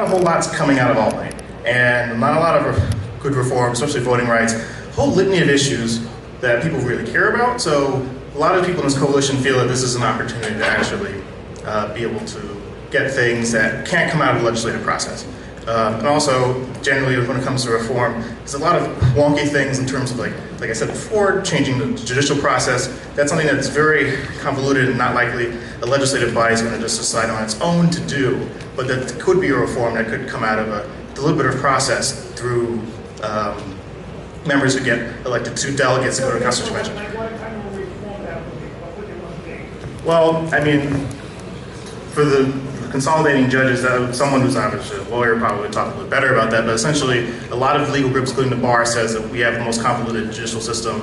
not a whole lot's coming out of Albany, and not a lot of good reform, especially voting rights, a whole litany of issues that people really care about. So a lot of people in this coalition feel that this is an opportunity to actually be able to get things that can't come out of the legislative process. And also, generally, when it comes to reform, there's a lot of wonky things in terms of, like I said before, changing the judicial process. That's something that's very convoluted and not likely a legislative body is going to just decide on its own to do, but that could be a reform that could come out of a deliberative process through members who get elected to delegates to go to the Constitutional Convention. Well, I mean, for the consolidating judges, someone who's obviously a lawyer probably would talk a little bit better about that, but essentially a lot of legal groups, including the bar, says that we have the most convoluted judicial system,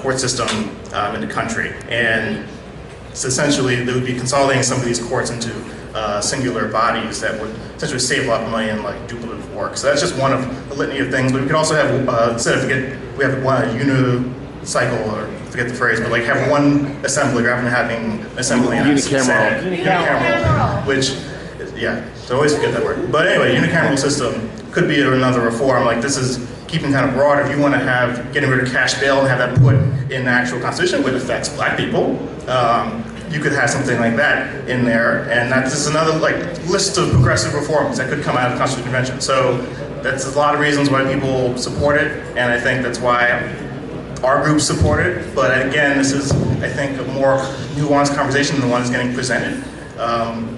court system in the country. And so essentially they would be consolidating some of these courts into singular bodies that would essentially save a lot of money in like duplicative work. So that's just one of a litany of things. But we could also have, instead of we have one unicycle, or forget the phrase, but like have one assembly rather than having an assembly on unicameral, which, yeah, so I always forget that word. But anyway, unicameral system could be another reform. Like this is keeping kind of broad. If you want to have getting rid of cash bail and have that put in the actual Constitution, which affects black people, you could have something like that in there, and that's just another like list of progressive reforms that could come out of the Constitutional Convention. So that's a lot of reasons why people support it, and I think that's why our group support it. But again, this is, I think, a more nuanced conversation than the one that's getting presented,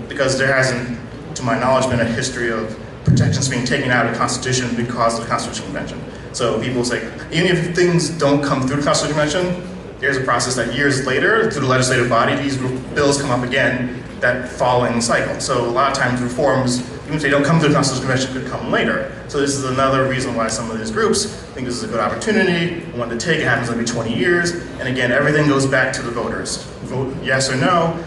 because there hasn't, to my knowledge, been a history of protections being taken out of the Constitution because of the Constitutional Convention. So people say, even if things don't come through the Constitutional Convention, there's a process that years later, through the legislative body, these bills come up again that following cycle. So a lot of times reforms, even if they don't come through the Constitutional Convention, could come later. So this is another reason why some of these groups think this is a good opportunity, want to take it, happens every 20 years, and again, everything goes back to the voters. Vote yes or no,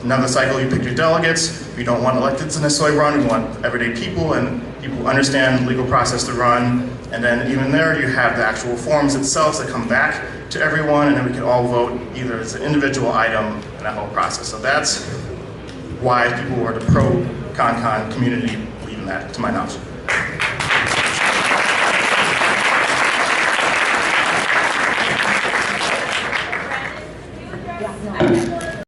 another cycle, you pick your delegates. We don't want electeds to necessarily run, we want everyday people and people who understand the legal process to run. And then even there, you have the actual forms itself that come back to everyone, and then we can all vote either as an individual item in that whole process. So that's why people who are the pro-con community believe in that, to my knowledge.